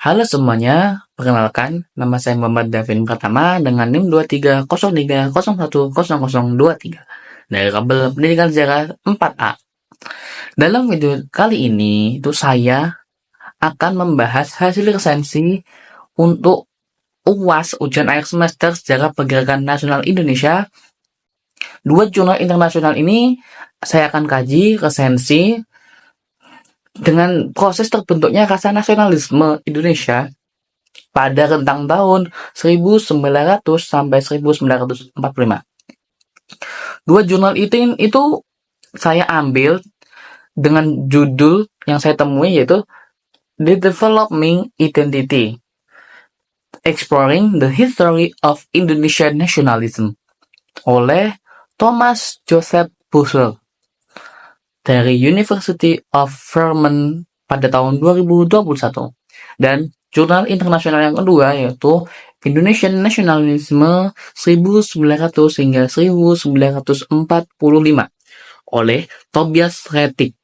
Halo semuanya, perkenalkan nama saya Muhammad Davin Pratama dengan NIM 2303010023 dari Kabel Pendidikan Sejarah 4A. Dalam video kali ini itu saya akan membahas hasil resensi untuk UAS ujian akhir semester Sejarah Pergerakan Nasional Indonesia. Dua jurnal internasional ini saya akan kaji resensi dengan proses terbentuknya rasa nasionalisme Indonesia pada rentang tahun 1900 sampai 1945. Dua jurnal itu saya ambil dengan judul yang saya temui yaitu The Developing Identity, Exploring the History of Indonesian Nationalism oleh Thomas Joseph Bussell dari University of Vermont pada tahun 2021. Dan jurnal internasional yang kedua yaitu Indonesian Nationalism 1900 hingga 1945 oleh Tobias Rettig,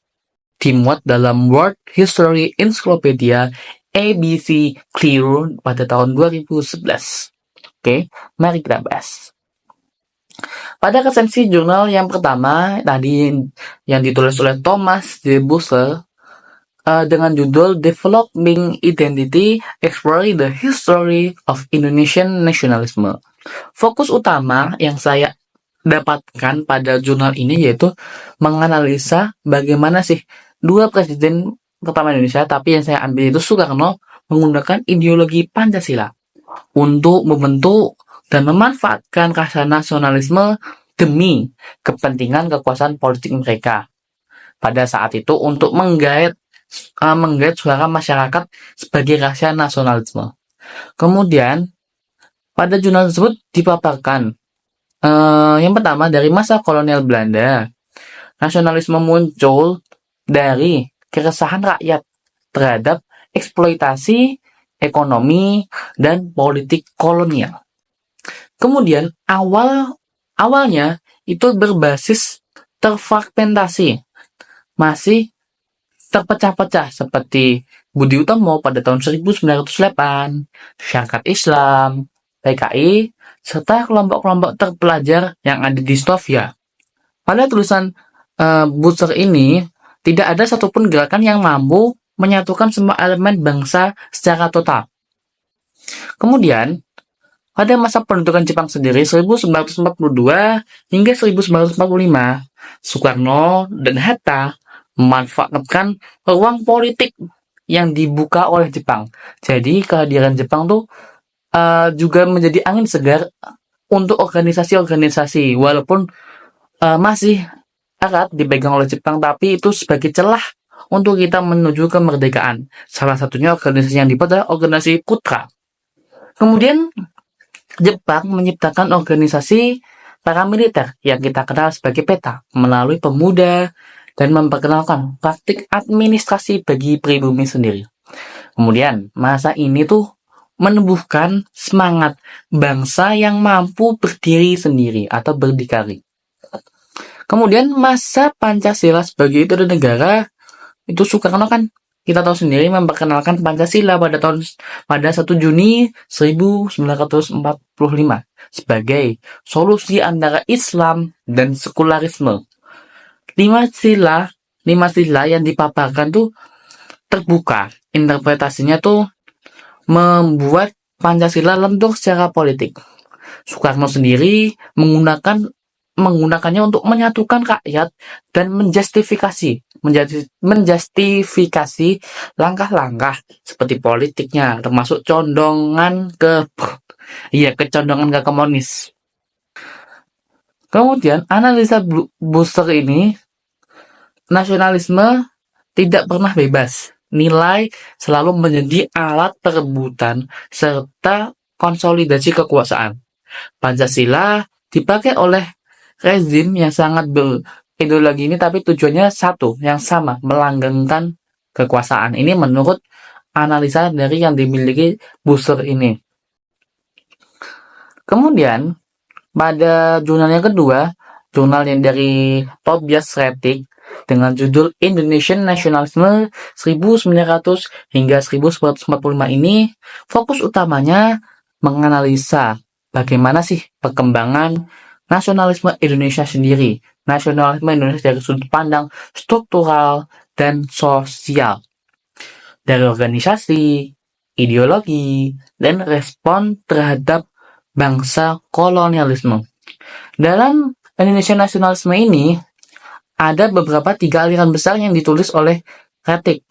dimuat dalam World History Encyclopedia ABC Clear pada tahun 2011. Oke, mari kita bahas. Pada resensi jurnal yang pertama tadi yang ditulis oleh Thomas J. Bussell dengan judul Developing Identity, Exploring the History of Indonesian Nationalism. Fokus utama yang saya dapatkan pada jurnal ini yaitu menganalisa bagaimana sih dua presiden pertama Indonesia, tapi yang saya ambil itu Soekarno, menggunakan ideologi Pancasila untuk membentuk dan memanfaatkan rasa nasionalisme demi kepentingan kekuasaan politik mereka pada saat itu untuk menggait suara masyarakat sebagai rasa nasionalisme. Kemudian pada jurnal tersebut dipaparkan yang pertama dari masa kolonial Belanda, nasionalisme muncul dari keresahan rakyat terhadap eksploitasi ekonomi dan politik kolonial. Kemudian awalnya itu berbasis terfragmentasi, masih terpecah-pecah seperti Budi Utomo pada tahun 1908, Syarikat Islam, PKI, serta kelompok-kelompok terpelajar yang ada di Stovia. Pada tulisan Bussell ini, tidak ada satupun gerakan yang mampu menyatukan semua elemen bangsa secara total. Kemudian, pada masa pendudukan Jepang sendiri 1942 hingga 1945, Soekarno dan Hatta memanfaatkan ruang politik yang dibuka oleh Jepang. Jadi kehadiran Jepang tuh juga menjadi angin segar untuk organisasi-organisasi, walaupun masih erat dipegang oleh Jepang, tapi itu sebagai celah untuk kita menuju kemerdekaan. Salah satunya organisasi yang dibuat adalah organisasi Putra. Kemudian Jepang menciptakan organisasi paramiliter yang kita kenal sebagai PETA melalui pemuda dan memperkenalkan praktik administrasi bagi pribumi sendiri. Kemudian masa ini tuh menumbuhkan semangat bangsa yang mampu berdiri sendiri atau berdikari. Kemudian masa Pancasila sebagai itu negara, itu Soekarno kan kita tahu sendiri memperkenalkan Pancasila pada 1 Juni 1945 sebagai solusi antara Islam dan sekularisme. Lima sila yang dipaparkan tuh terbuka, interpretasinya tuh membuat Pancasila lentur secara politik. Soekarno sendiri menggunakannya untuk menyatukan rakyat dan menjustifikasi langkah-langkah seperti politiknya, termasuk kecondongan ke komunis. Kemudian analisa Bussell ini, nasionalisme tidak pernah bebas. Nilai selalu menjadi alat perebutan serta konsolidasi kekuasaan. Pancasila dipakai oleh rezim yang sangat berideologi ini, tapi tujuannya satu, yang sama, melanggengkan kekuasaan. Ini menurut analisa dari yang dimiliki Bussell ini. Kemudian pada jurnal yang kedua, jurnal yang dari Tobias Rettig, dengan judul Indonesian Nationalism 1900 hingga 1945 ini fokus utamanya menganalisa bagaimana sih perkembangan nasionalisme Indonesia sendiri. Nasionalisme Indonesia dari sudut pandang struktural dan sosial. Dari organisasi, ideologi, dan respon terhadap bangsa kolonialisme. Dalam Indonesia nasionalisme ini, ada beberapa 3 aliran besar yang ditulis oleh Rettig.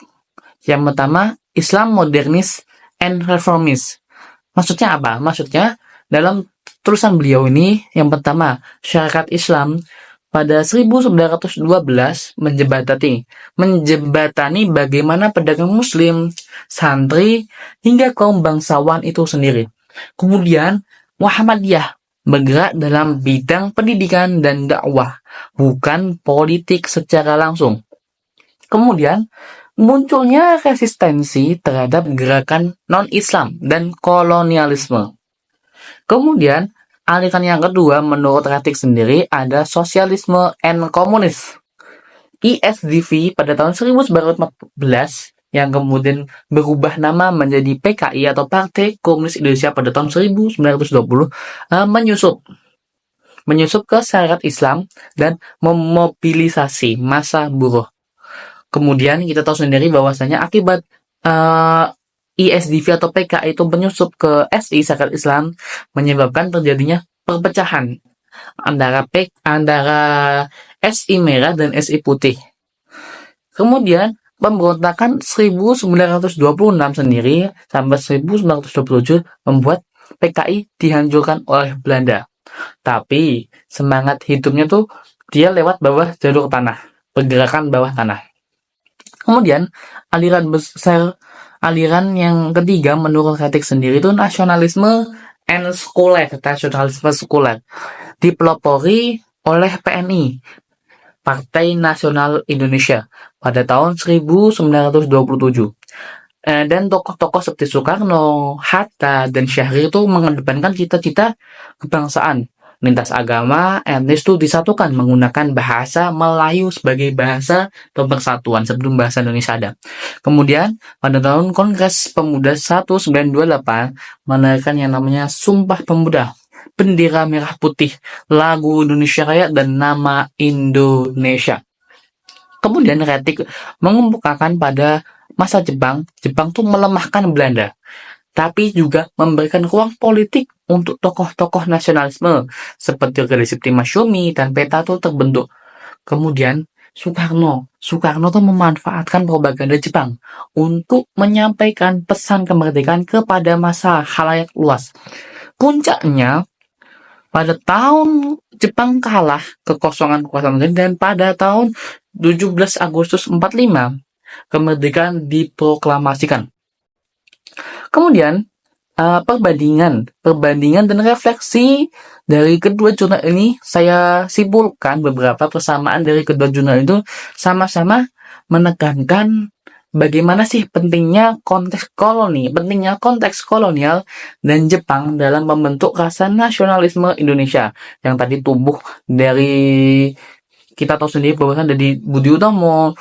Yang pertama, Islam Modernis and Reformist. Maksudnya apa? Maksudnya, dalam tulisan beliau ini, yang pertama, syariat Islam pada 1912 menjembatani bagaimana pedagang muslim, santri, hingga kaum bangsawan itu sendiri. Kemudian, Muhammadiyah bergerak dalam bidang pendidikan dan dakwah, bukan politik secara langsung. Kemudian, munculnya resistensi terhadap gerakan non-Islam dan kolonialisme. Kemudian, aliran yang kedua menurut Rettig sendiri ada sosialisme and komunis. ISDV pada tahun 1914 yang kemudian berubah nama menjadi PKI atau Partai Komunis Indonesia pada tahun 1920 menyusup ke syariat Islam dan memobilisasi massa buruh. Kemudian kita tahu sendiri bahwasanya akibat ISDV atau PKI itu menyusup ke SI syariat Islam menyebabkan terjadinya perpecahan antara SI merah dan SI putih. Kemudian pemberontakan 1926 sendiri sampai 1927 membuat PKI dihancurkan oleh Belanda. Tapi semangat hidupnya tuh dia lewat bawah jalur tanah, pergerakan bawah tanah. Kemudian aliran yang ketiga menurut Rettig sendiri itu nasionalisme sekuler, dipelopori oleh PNI, Partai Nasional Indonesia, pada tahun 1927. Dan tokoh-tokoh seperti Soekarno, Hatta, dan Syahrir itu mengedepankan cita-cita kebangsaan. Lintas agama, etnis itu disatukan menggunakan bahasa Melayu sebagai bahasa pemersatuan sebelum bahasa Indonesia ada. Kemudian, pada tahun Kongres Pemuda 1928 menarikan yang namanya Sumpah Pemuda, bendera merah putih, lagu Indonesia Raya, dan nama Indonesia. Kemudian Rettig mengemukakan pada masa Jepang tuh melemahkan Belanda, tapi juga memberikan ruang politik untuk tokoh-tokoh nasionalisme seperti organisasi Masyumi dan Peta tuh terbentuk. Kemudian Soekarno tuh memanfaatkan propaganda Jepang untuk menyampaikan pesan kemerdekaan kepada massa khalayak luas. Puncaknya pada tahun Jepang kalah kekosongan dan pada tahun 17 Agustus 45 kemerdekaan diproklamasikan. Kemudian perbandingan dan refleksi dari kedua jurnal ini saya simpulkan beberapa persamaan dari kedua jurnal itu sama-sama menekankan bagaimana sih pentingnya konteks kolonial dan Jepang dalam membentuk rasa nasionalisme Indonesia yang tadi tumbuh dari kita tahu sendiri bahwa dari Budi Utomo,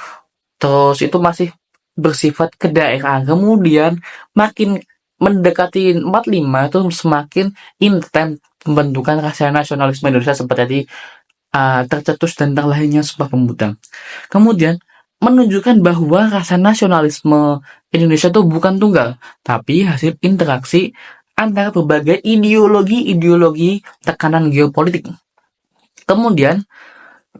terus itu masih bersifat ke daerah. Kemudian makin mendekati 45 itu semakin intens pembentukan rasa nasionalisme Indonesia seperti tercetus dan terlahirnya Sumpah Pemuda. Kemudian menunjukkan bahwa rasa nasionalisme Indonesia itu bukan tunggal, tapi hasil interaksi antara berbagai ideologi tekanan geopolitik. Kemudian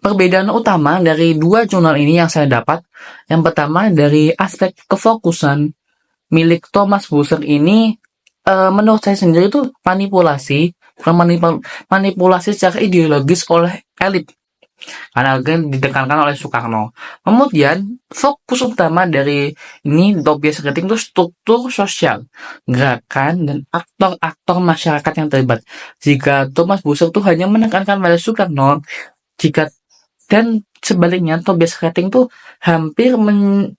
perbedaan utama dari dua jurnal ini yang saya dapat, yang pertama dari aspek kefokusan milik Thomas Busser ini menurut saya sendiri itu manipulasi secara ideologis oleh elit karena ditekankan oleh Soekarno. Kemudian fokus utama dari ini Tobias Rettig itu struktur sosial, gerakan dan aktor-aktor masyarakat yang terlibat. Jika Thomas Busser itu hanya menekankan pada Soekarno, dan sebaliknya Tobias Rettig tuh hampir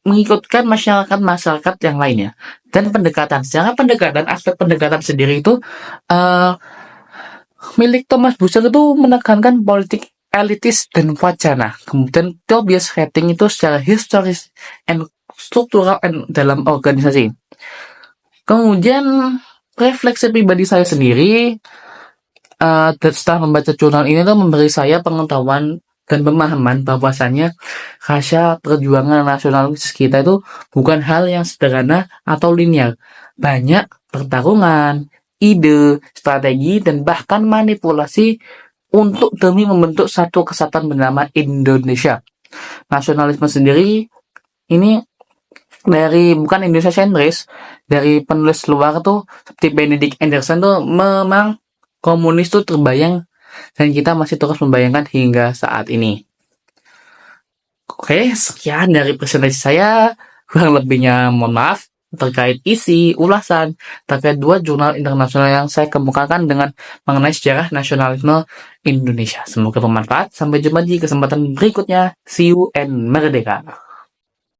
mengikutkan masyarakat yang lainnya. Dan aspek pendekatan sendiri itu milik Thomas Busser itu menekankan politik elitis dan wacana. Kemudian Tobias rating itu secara historis and struktural and dalam organisasi. Kemudian refleksi pribadi saya sendiri setelah membaca jurnal ini tuh memberi saya pengetahuan dan pemahaman bahwasannya rasa perjuangan nasionalis kita itu bukan hal yang sederhana atau linear. Banyak pertarungan, ide, strategi, dan bahkan manipulasi untuk demi membentuk satu kesatuan bernama Indonesia. Nasionalisme sendiri ini dari bukan Indonesia sentris, dari penulis luar tuh seperti Benedict Anderson tuh memang komunis tuh terbayang dan kita masih terus membayangkan hingga saat ini. Oke, sekian dari presentasi saya. Kurang lebihnya mohon maaf terkait isi ulasan terkait dua jurnal internasional yang saya kemukakan dengan mengenai sejarah nasionalisme Indonesia. Semoga bermanfaat. Sampai jumpa di kesempatan berikutnya. See you and merdeka.